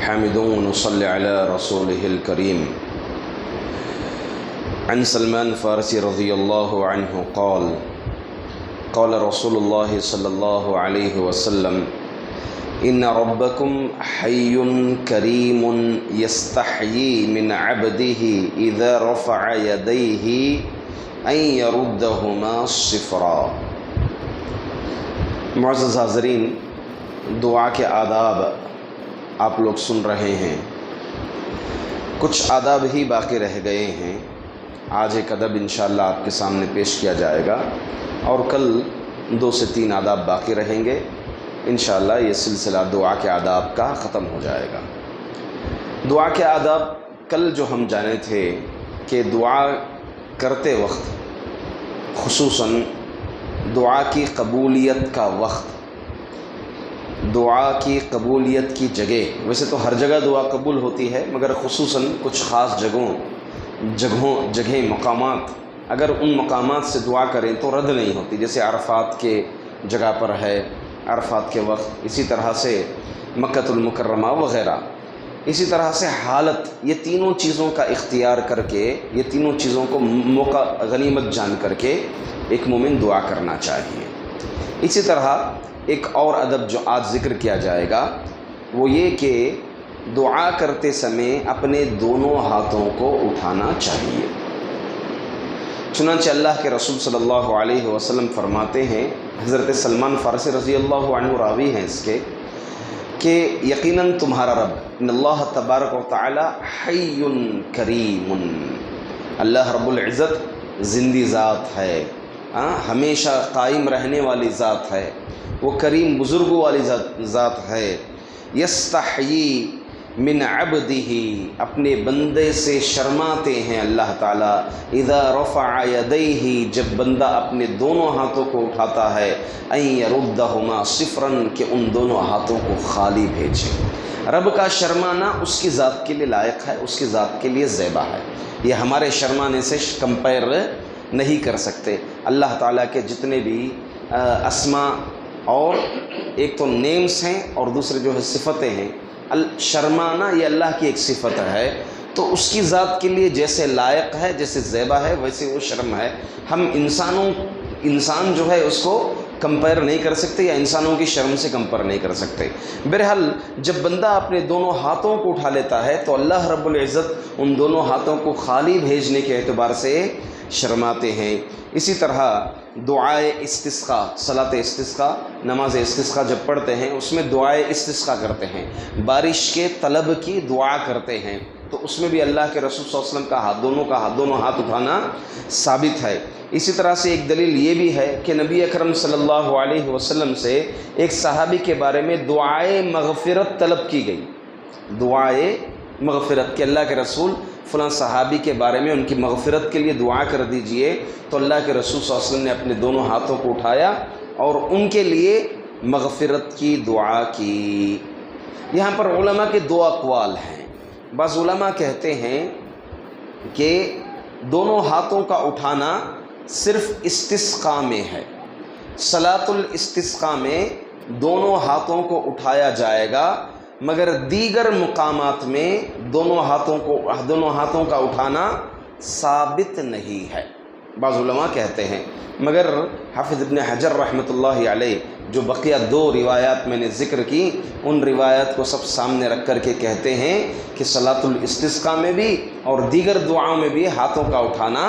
حامدون ونصلي على رسوله الكريم. عن سلمان الفارسي رضي الله عنه قال قال رسول الله صلى الله عليه وسلم إن ربكم حي كريم يستحيي من عبده إذا رفع يديه أن يردهما صفرا. معزز حاضرین، دعا کے آداب آپ لوگ سن رہے ہیں. کچھ آداب ہی باقی رہ گئے ہیں. آج ایک ادب انشاءاللہ آپ کے سامنے پیش کیا جائے گا اور کل 2 سے 3 آداب باقی رہیں گے. انشاءاللہ یہ سلسلہ دعا کے آداب کا ختم ہو جائے گا. دعا کے آداب کل جو ہم جانے تھے کہ دعا کرتے وقت، خصوصاً دعا کی قبولیت کا وقت، دعا کی قبولیت کی جگہ، ویسے تو ہر جگہ دعا قبول ہوتی ہے مگر خصوصاً کچھ خاص جگہیں مقامات، اگر ان مقامات سے دعا کریں تو رد نہیں ہوتی. جیسے عرفات کے جگہ پر ہے، عرفات کے وقت، اسی طرح سے مکۃ المکرمہ وغیرہ. اسی طرح سے حالت، یہ تینوں چیزوں کا اختیار کر کے، یہ تینوں چیزوں کو موقع غنیمت جان کر کے ایک مومن دعا کرنا چاہیے. اسی طرح ایک اور ادب جو آج ذکر کیا جائے گا وہ یہ کہ دعا کرتے سمے اپنے دونوں ہاتھوں کو اٹھانا چاہیے. چنانچہ اللہ کے رسول صلی اللہ علیہ وسلم فرماتے ہیں، حضرت سلمان فارسی رضی اللہ عنہ راوی ہیں اس کے، کہ یقیناً تمہارا رب ان اللہ تبارک و تعالی حی کریم، اللہ رب العزت زندی ذات ہے، ہمیشہ قائم رہنے والی ذات ہے، وہ کریم بزرگوں والی ذات ہے. یستحیی من عبدہ، اپنے بندے سے شرماتے ہیں اللہ تعالیٰ. اذا رفع یدیہ، جب بندہ اپنے دونوں ہاتھوں کو اٹھاتا ہے، ان یردہما صفرا، کہ ان دونوں ہاتھوں کو خالی بھیجے. رب کا شرمانا اس کی ذات کے لیے لائق ہے، اس کی ذات کے لیے زیبا ہے. یہ ہمارے شرمانے سے کمپیئر نہیں کر سکتے. اللہ تعالیٰ کے جتنے بھی اسما اور ایک تو نیمز ہیں اور دوسرے جو ہے صفتیں ہیں، شرمانا یہ اللہ کی ایک صفت ہے، تو اس کی ذات کے لیے جیسے لائق ہے، جیسے زیبا ہے، ویسے وہ شرم ہے. ہم انسان جو ہے اس کو کمپیئر نہیں کر سکتے یا انسانوں کی شرم سے کمپیئر نہیں کر سکتے. بہرحال جب بندہ اپنے دونوں ہاتھوں کو اٹھا لیتا ہے تو اللہ رب العزت ان دونوں ہاتھوں کو خالی بھیجنے کے اعتبار سے شرماتے ہیں. اسی طرح دعائے استسقاء، صلاۃ استسقاء، نماز استسقاء جب پڑھتے ہیں اس میں دعائے استسقاء کرتے ہیں، بارش کے طلب کی دعا کرتے ہیں، تو اس میں بھی اللہ کے رسول صلی اللہ علیہ وسلم کا دونوں ہاتھ اٹھانا ثابت ہے. اسی طرح سے ایک دلیل یہ بھی ہے کہ نبی اکرم صلی اللہ علیہ وسلم سے ایک صحابی کے بارے میں دعائے مغفرت طلب کی گئی. دعائے مغفرت کہ اللہ کے رسول فلاں صحابی کے بارے میں ان کی مغفرت کے لیے دعا کر دیجئے، تو اللہ کے رسول صلی اللہ علیہ وسلم نے اپنے دونوں ہاتھوں کو اٹھایا اور ان کے لیے مغفرت کی دعا کی. یہاں پر علماء کے 2 اقوال ہیں. بعض علماء کہتے ہیں کہ دونوں ہاتھوں کا اٹھانا صرف استسقاء میں ہے، صلاۃ الاستسقاء میں دونوں ہاتھوں کو اٹھایا جائے گا، مگر دیگر مقامات میں دونوں ہاتھوں کا اٹھانا ثابت نہیں ہے. بعض علماء کہتے ہیں، مگر حافظ ابن حجر رحمۃ اللہ علیہ جو بقیہ 2 روایات میں نے ذکر کی، ان روایات کو سب سامنے رکھ کر کے کہتے ہیں کہ صلاۃ الاستسقاء میں بھی اور دیگر دعاؤں میں بھی ہاتھوں کا اٹھانا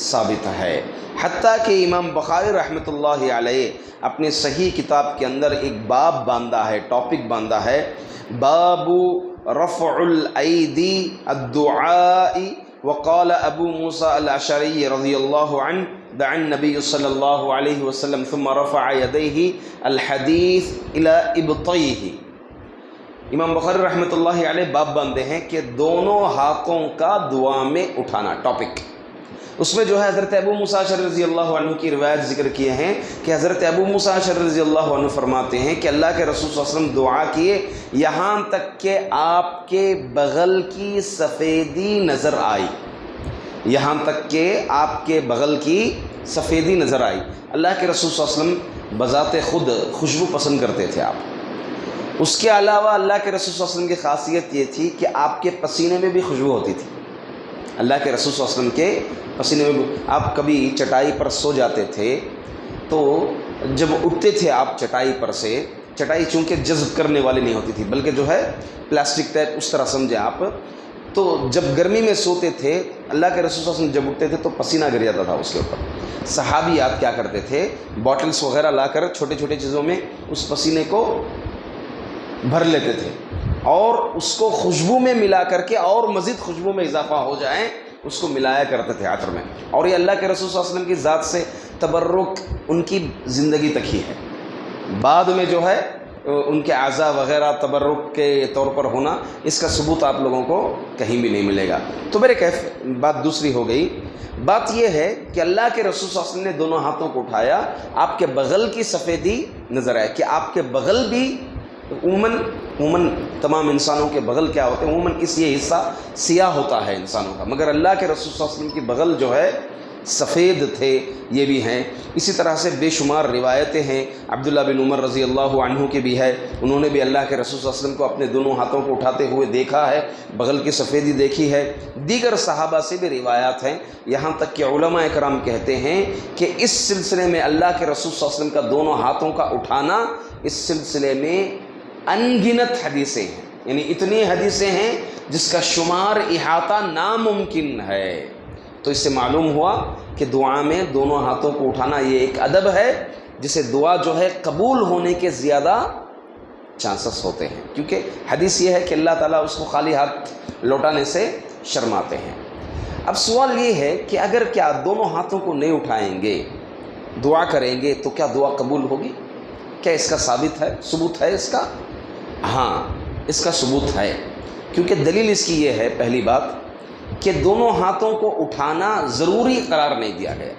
ثابت ہے. حتیٰ کہ امام بخاری رحمۃ اللہ علیہ اپنے صحیح کتاب کے اندر ایک باب باندھا ہے، ٹاپک باندھا ہے، باب رفع الایدی الدعاء. وقال ابو موسیٰ الاشعری رضی اللہ عنہ دعا النبی صلی اللہ علیہ وسلم ثم رفع یدیہ الحدیث الی ابطیہ. امام بخاری رحمۃ اللہ علیہ باب باندھے ہیں کہ دونوں ہاتھوں کا دعا میں اٹھانا، ٹاپک. اس میں جو ہے حضرت ابو موسیٰ اشعری رضی اللہ عنہ کی روایت ذکر کیے ہیں کہ حضرت ابو موسیٰ اشعری رضی اللہ عنہ فرماتے ہیں کہ اللہ کے رسول صلی اللہ علیہ وسلم دعا کیے یہاں تک کہ آپ کے بغل کی سفیدی نظر آئی، یہاں تک کہ آپ کے بغل کی سفیدی نظر آئی. اللہ کے رسول صلی اللہ علیہ وسلم بذات خود خوشبو پسند کرتے تھے آپ، اس کے علاوہ اللہ کے رسول صلی اللہ علیہ وسلم کی خاصیت یہ تھی کہ آپ کے پسینے میں بھی خوشبو ہوتی تھی. اللہ کے رسول صلی اللہ علیہ وسلم کے پسینے میں بھی. آپ کبھی چٹائی پر سو جاتے تھے تو جب اٹھتے تھے آپ چٹائی پر سے، چٹائی چونکہ جذب کرنے والی نہیں ہوتی تھی بلکہ جو ہے پلاسٹک ٹائپ اس طرح سمجھیں آپ، تو جب گرمی میں سوتے تھے اللہ کے رسول صلی اللہ علیہ وسلم جب اٹھتے تھے تو پسینہ گر جاتا تھا اس کے اوپر. صحابیات کیا کرتے تھے، باٹلس وغیرہ لا کر چھوٹے چھوٹے چیزوں میں اس پسینے کو بھر لیتے تھے اور اس کو خوشبو میں ملا کر کے اور مزید خوشبو میں اضافہ ہو جائیں اس کو ملایا کرتے تھے عطر میں. اور یہ اللہ کے رسول صلی اللہ علیہ وسلم کی ذات سے تبرک ان کی زندگی تک ہی ہے. بعد میں جو ہے ان کے اعضاء وغیرہ تبرک کے طور پر ہونا، اس کا ثبوت آپ لوگوں کو کہیں بھی نہیں ملے گا. تو میرے کیف بات دوسری ہو گئی. بات یہ ہے کہ اللہ کے رسول صلی اللہ علیہ وسلم نے دونوں ہاتھوں کو اٹھایا، آپ کے بغل کی سفیدی نظر آئے کہ آپ کے بغل بھی عموماً تمام انسانوں کے بغل کیا ہوتے ہیں، عموماً اس یہ حصہ سیاہ ہوتا ہے انسانوں کا، مگر اللہ کے رسول صلی اللہ علیہ وسلم کی بغل جو ہے سفید تھے، یہ بھی ہیں. اسی طرح سے بے شمار روایتیں ہیں. عبداللہ بن عمر رضی اللہ عنہ کی بھی ہے، انہوں نے بھی اللہ کے رسول صلی اللہ علیہ وسلم کو اپنے دونوں ہاتھوں کو اٹھاتے ہوئے دیکھا ہے، بغل کی سفیدی دیکھی ہے. دیگر صحابہ سے بھی روایات ہیں، یہاں تک کہ علماء کرام کہتے ہیں کہ اس سلسلے میں اللہ کے رسول صلی اللہ علیہ وسلم کا دونوں ہاتھوں کا اٹھانا، اس سلسلے میں انگنت حدیثیں ہیں، یعنی اتنی حدیثیں ہیں جس کا شمار احاطہ ناممکن ہے. تو اس سے معلوم ہوا کہ دعا میں دونوں ہاتھوں کو اٹھانا یہ ایک ادب ہے جسے دعا جو ہے قبول ہونے کے زیادہ چانسز ہوتے ہیں، کیونکہ حدیث یہ ہے کہ اللہ تعالیٰ اس کو خالی ہاتھ لوٹانے سے شرماتے ہیں. اب سوال یہ ہے کہ اگر کیا دونوں ہاتھوں کو نہیں اٹھائیں گے، دعا کریں گے تو کیا دعا قبول ہوگی؟ کیا اس کا ثبوت ہے اس کا؟ ہاں، اس کا ثبوت ہے، کیونکہ دلیل اس کی یہ ہے پہلی بات کہ دونوں ہاتھوں کو اٹھانا ضروری قرار نہیں دیا گیا.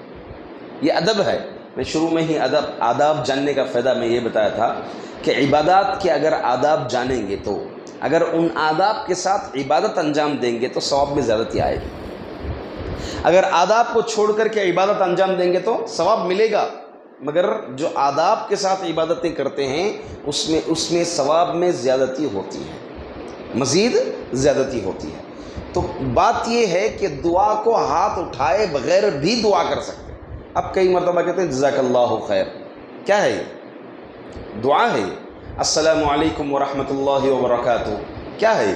یہ ادب ہے. میں شروع میں ہی آداب جاننے کا فائدہ میں یہ بتایا تھا کہ عبادات کے اگر آداب جانیں گے تو اگر ان آداب کے ساتھ عبادت انجام دیں گے تو ثواب میں زیادتی آئے گی. اگر آداب کو چھوڑ کر کے عبادت انجام دیں گے تو ثواب ملے گا، مگر جو آداب کے ساتھ عبادتیں کرتے ہیں اس میں ثواب میں زیادتی ہوتی ہے، مزید زیادتی ہوتی ہے. تو بات یہ ہے کہ دعا کو ہاتھ اٹھائے بغیر بھی دعا کر سکتے ہیں. اب کئی مرتبہ کہتے ہیں جزاک اللہ خیر، کیا ہے یہ؟ دعا ہے. السلام علیکم ورحمۃ اللہ وبرکاتہ، کیا ہے؟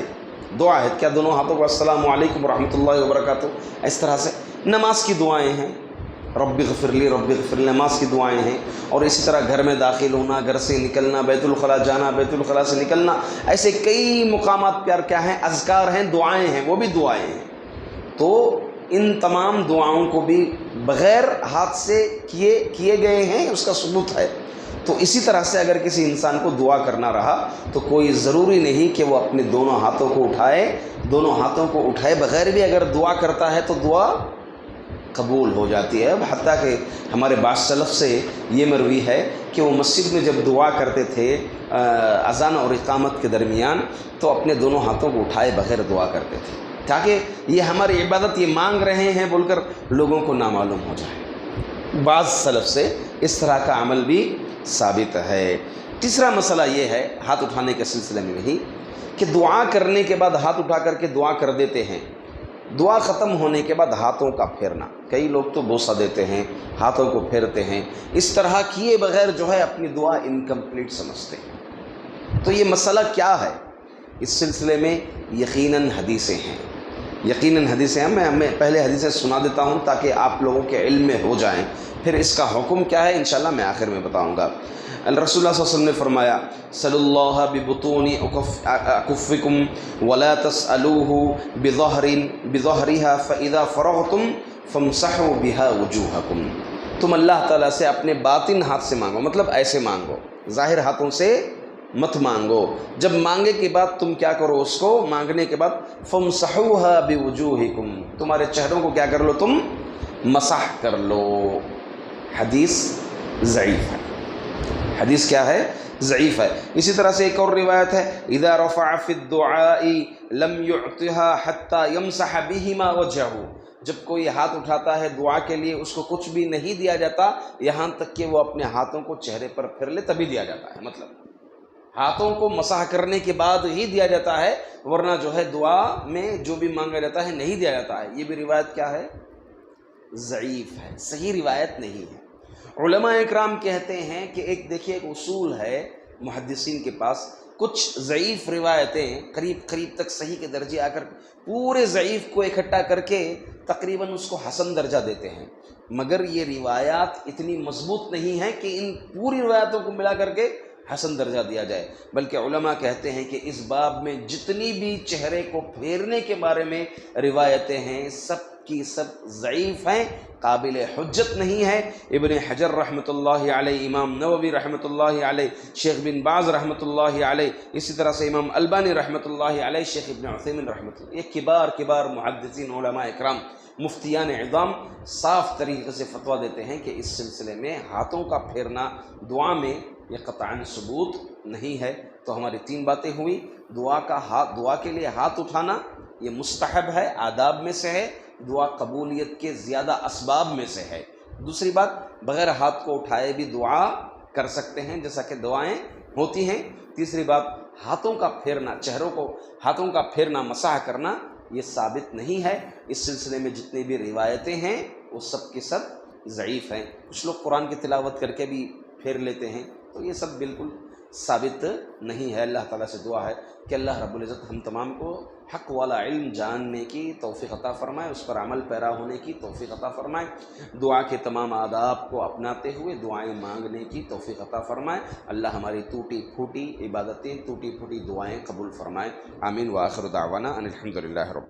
دعا ہے. کیا دونوں ہاتھوں کو السلام علیکم ورحمۃ اللہ وبرکاتہ اس طرح سے؟ نماز کی دعائیں ہیں، رب اغفر لی رب اغفر لی، نماز کی دعائیں ہیں. اور اسی طرح گھر میں داخل ہونا، گھر سے نکلنا، بیت الخلاء جانا، بیت الخلاء سے نکلنا، ایسے کئی مقامات پیار کیا ہیں، اذکار ہیں، دعائیں ہیں، وہ بھی دعائیں ہیں. تو ان تمام دعاؤں کو بھی بغیر ہاتھ سے کیے گئے ہیں، اس کا ثبوت ہے. تو اسی طرح سے اگر کسی انسان کو دعا کرنا رہا تو کوئی ضروری نہیں کہ وہ اپنے دونوں ہاتھوں کو اٹھائے. دونوں ہاتھوں کو اٹھائے بغیر بھی اگر دعا کرتا ہے تو دعا قبول ہو جاتی ہے. حتیٰ کہ ہمارے بعض سلف سے یہ مروی ہے کہ وہ مسجد میں جب دعا کرتے تھے اذان اور اقامت کے درمیان تو اپنے دونوں ہاتھوں کو اٹھائے بغیر دعا کرتے تھے، تاکہ یہ ہماری عبادت یہ مانگ رہے ہیں بول کر لوگوں کو نامعلوم ہو جائے. بعض سلف سے اس طرح کا عمل بھی ثابت ہے. تیسرا مسئلہ یہ ہے ہاتھ اٹھانے کے سلسلے میں بھی کہ دعا کرنے کے بعد ہاتھ اٹھا کر کے دعا کر دیتے ہیں، دعا ختم ہونے کے بعد ہاتھوں کا پھیرنا. کئی لوگ تو بوسہ دیتے ہیں، ہاتھوں کو پھیرتے ہیں. اس طرح کیے بغیر جو ہے اپنی دعا انکمپلیٹ سمجھتے ہیں. تو یہ مسئلہ کیا ہے؟ اس سلسلے میں یقیناً حدیثیں ہیں، میں پہلے حدیثیں سنا دیتا ہوں تاکہ آپ لوگوں کے علم میں ہو جائیں. پھر اس کا حکم کیا ہے انشاءاللہ میں آخر میں بتاؤں گا. رسول اللہ صلی اللہ علیہ وسلم نے فرمایا صلی اللہ ببطون اکفکم ولا تسألوه بظہرها فاذا فرغتم فامسحوا بها وجوہکم. تم اللہ تعالیٰ سے اپنے باطن ہاتھ سے مانگو، مطلب ایسے مانگو، ظاہر ہاتھوں سے مت مانگو. جب مانگے کے بعد تم کیا کرو، اس کو مانگنے کے بعد فامسحوها بوجوہکم، تمہارے چہروں کو کیا کر لو، تم مسح کر لو. حدیث ضعیف ہے. حدیث کیا ہے؟ ضعیف ہے. اسی طرح سے ایک اور روایت ہے اذا رفع فی الدعاء لم يعطها حتى يمسح بهما وجهه. جب کوئی ہاتھ اٹھاتا ہے دعا کے لیے اس کو کچھ بھی نہیں دیا جاتا یہاں تک کہ وہ اپنے ہاتھوں کو چہرے پر پھر لے، تبھی دیا جاتا ہے. مطلب ہاتھوں کو مسح کرنے کے بعد ہی دیا جاتا ہے، ورنہ جو ہے دعا میں جو بھی مانگا جاتا ہے نہیں دیا جاتا ہے۔ یہ بھی روایت کیا ہے؟ ضعیف ہے، صحیح روایت نہیں ہے۔ علماء اکرام کہتے ہیں کہ دیکھیے ایک اصول ہے محدثین کے پاس، کچھ ضعیف روایتیں قریب تک صحیح کے درجے آ کر پورے ضعیف کو اکٹھا کر کے تقریباً اس کو حسن درجہ دیتے ہیں، مگر یہ روایات اتنی مضبوط نہیں ہیں کہ ان پوری روایتوں کو ملا کر کے حسن درجہ دیا جائے، بلکہ علماء کہتے ہیں کہ اس باب میں جتنی بھی چہرے کو پھیرنے کے بارے میں روایتیں ہیں سب کی سب ضعیف ہیں، قابل حجت نہیں ہے۔ ابن حجر رحمۃ اللہ علیہ، امام نووی رحمۃ اللہ علیہ، شیخ بن باز رحمۃ اللہ علیہ، اسی طرح سے امام البانی رحمۃ اللہ علیہ، شیخ ابن عثیمین رحمۃ اللہ، یہ کبار محدثین علماء اکرام مفتیان عظام صاف طریقے سے فتویٰ دیتے ہیں کہ اس سلسلے میں ہاتھوں کا پھیرنا دعا میں یہ قطعاً ثبوت نہیں ہے۔ تو ہماری 3 باتیں ہوئی، دعا کے لیے ہاتھ اٹھانا یہ مستحب ہے، آداب میں سے ہے، دعا قبولیت کے زیادہ اسباب میں سے ہے۔ دوسری بات، بغیر ہاتھ کو اٹھائے بھی دعا کر سکتے ہیں جیسا کہ دعائیں ہوتی ہیں۔ تیسری بات، ہاتھوں کا پھیرنا، چہروں کو ہاتھوں کا پھیرنا، مسح کرنا یہ ثابت نہیں ہے۔ اس سلسلے میں جتنی بھی روایتیں ہیں وہ سب کی سب ضعیف ہیں۔ کچھ لوگ قرآن کی تلاوت کر کے بھی پھیر لیتے ہیں، تو یہ سب بالکل ثابت نہیں ہے۔ اللہ تعالیٰ سے دعا ہے کہ اللہ رب العزت ہم تمام کو حق والا علم جاننے کی توفیق عطا فرمائے، اس پر عمل پیرا ہونے کی توفیق عطا فرمائے، دعا کے تمام آداب کو اپناتے ہوئے دعائیں مانگنے کی توفیق عطا فرمائے۔ اللہ ہماری ٹوٹی پھوٹی عبادتیں، ٹوٹی پھوٹی دعائیں قبول فرمائے۔ آمین۔ وآخر دعوانا ان الحمد للہ رب